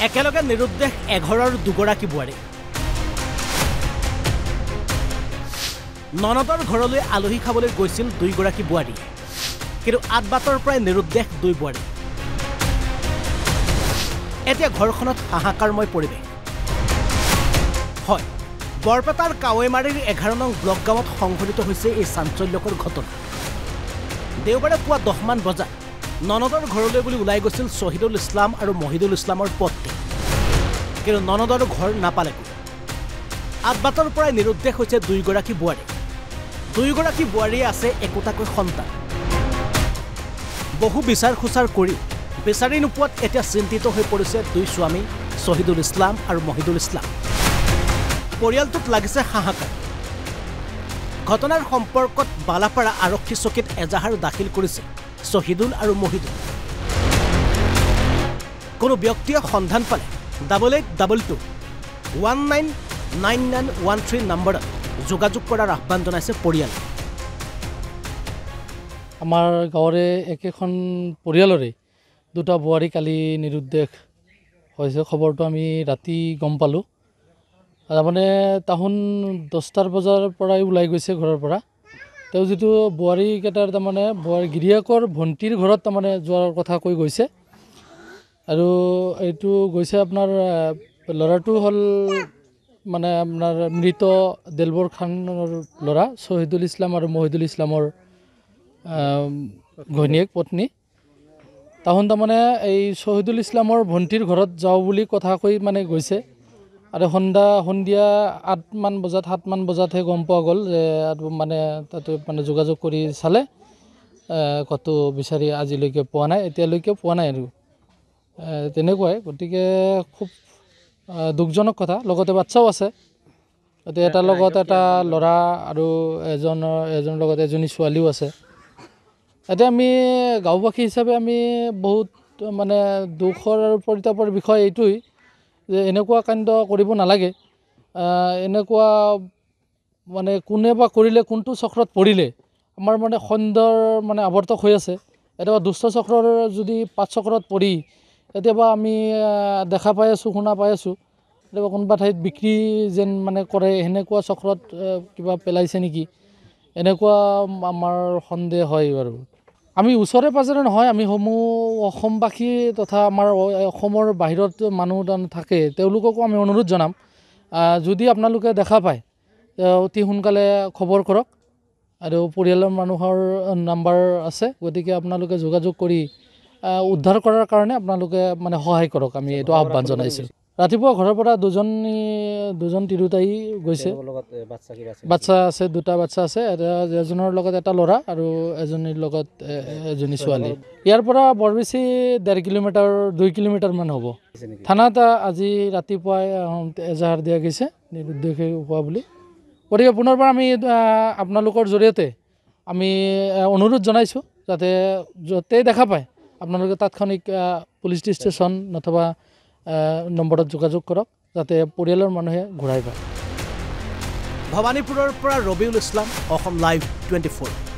একেলগে নিৰুদ্দেশ এঘৰৰ দুগৰাকী বোৱাৰী ননদৰ ঘৰলৈ আলহী খাবলৈ গৈছিল দুইগৰাকী বোৱাৰী কিন্তু আদবাতৰ প্ৰায় নিৰুদ্দেশ দুই বোৱাৰী এতিয়া ঘৰখনত হাহাকাৰময় পৰিৱেশ হয় বৰপেটাৰ কাৱৈমাৰীৰ 11 নং ব্লক গাঁৱত সংঘটিত হৈছে এই চাঞ্চল্যকৰ ঘটনা দেওবাৰে পুৱা 10 মান বজাত ননদৰ ঘৰলৈ বুলি ওলাই গৈছিল শহীদুল ইছলাম আৰু মহিদুল ইছলামৰ পত্নী কিন্তু ননদৰ ঘৰ নাপালে আদবাতৰ প্ৰায় নিৰুদ্দেশ হৈছে দুইগৰাকী বোৱাৰীয়ে আছে একোটাকৈ সন্তান বহু বিচাৰ খুচাৰ কৰি বিচাৰি নোপোৱাত এতিয়া চিন্তিত হৈ পৰিছে দুই স্বামী শহীদুল ইছলাম আৰু মহিদুল ইছলাম পৰিয়ালটোত লাগিছে হাহাকাৰ ঘটনাৰ সম্পৰ্কত বালাপাৰা আৰক্ষী চকীত এজাহাৰ দাখিল কৰিছে শহীদুল আৰু মহিদুল কোনো ব্যক্তিয়ে সন্ধান পালে 8822199913 নম্বৰত যোগাযোগ কৰাৰ আহ্বান জনাইছে পৰিয়াল আমাৰ গাঁৱৰে একেখন পৰিয়ালৰে দুটা বোৱাৰী কালি নিৰুদ্দেশ হৈছে খবৰটো আমি ৰাতি গম পালোঁ তাৰমানে তাহোন 10টাৰ বজাৰ পৰাই ওলাই গৈছে ঘৰৰ পৰা তেওঁ যিটো বোৱাৰীকেইটাৰ তাৰমানে গিৰিয়েকৰ ভণ্টিৰ ঘৰত তাৰমানে যোৱাৰ কথা কৈ গৈছে আৰু এইটো গৈছে আপোনাৰ ল'ৰাটো হ'ল মানে আপোনাৰ মৃত দেলবৰ খানৰ ল'ৰা শহীদুল ইছলাম আৰু মহিদুল ইছলামৰ ঘৈণীয়েক পত্নী তাহোন তাৰমানে এই শহীদুল ইছলামৰ ভণ্টিৰ ঘৰত যাওঁ বুলি কথা কৈ মানে গৈছে আৰু সন্ধিয়া 7 মান বজাতহে গম পোৱা গ'ল যে মানে তাতে মানে যোগাযোগ কৰি চালে কতো বিচাৰি আজিলৈকে পোৱা নাই এতিয়ালৈকে পোৱা নাই আৰু তেনেকুৱাই গতিকে খুব দুখজনক কথা লগতে বাচ্চাও আছে এতিয়া এটাৰ লগত এটা ল'ৰা আৰু এজনৰ লগত এজনী ছোৱালীও আছে এতিয়া আমি গাঁওবাসী হিচাপে আমি বহুত মানে দুখৰ আৰু পৰিতাপৰ বিষয় এইটোই যে এনেকুৱা কাণ্ড কৰিব নালাগে এনেকুৱা মানে কোনে বা কৰিলে কোনটো চক্ৰত পৰিলে আমাৰ মানে সন্দেহৰ মানে আৱৰ্তক হৈ আছে এতিয়া দুষ্ট চক্ৰৰ যদি পাঁচ চক্ৰত পৰি এতিয়াবা আমি দেখা পাই আছোঁ শুনা পাই আছোঁ এতিয়া কোনোবা ঠাইত বিক্ৰী যেন মানে কৰে সেনেকুৱা চক্ৰত কিবা পেলাইছে নেকি এনেকুৱা আমাৰ সন্দেহ হয় বাৰু আমি ওচৰে পাজৰে নহয় আমি অসমবাসী তথা আমাৰ অসমৰ বাহিৰত মানুহ থাকে তেওঁলোককো আমি অনুৰোধ জনাম যদি আপোনালোকে দেখা পায় অতি সোনকালে খবৰ কৰক আৰু পৰিয়ালৰ মানুহৰ নাম্বাৰ আছে গতিকে আপোনালোকে যোগাযোগ কৰি উদ্ধাৰ কৰাৰ কাৰণে আপোনালোকে মানে সহায় কৰক আমি এইটো আহ্বান জনাইছোঁ ৰাতিপুৱা ঘৰৰ পৰা দুজন তিৰোতাই গৈছে বাচ্চা আছে দুটা বাচ্চা আছে এজনৰ লগত এটা ল'ৰা আৰু এজনীৰ লগত এজনী ছোৱালী ইয়াৰ পৰা বৰ বেছি 1.5 কিলোমিটাৰ 2 কিলোমিটাৰ মান হ'ব থানাত আজি ৰাতিপুৱাই এজাহাৰ দিয়া গৈছে নিৰুদ্দেশে হোৱা বুলি গতিকে পুনৰবাৰ আমি আপোনালোকৰ জৰিয়তে আমি অনুৰোধ জনাইছোঁ যাতে য'তেই দেখা পায় আপোনালোকে তাৎক্ষণিক পুলিচ ষ্টেচন নতুবা নম্বৰত যোগাযোগ কৰক যাতে পৰিয়ালৰ মানুহে ঘূৰাই পায় ভৱানীপুৰৰ পৰা ৰবিউল ইছলাম অসম লাইভ 24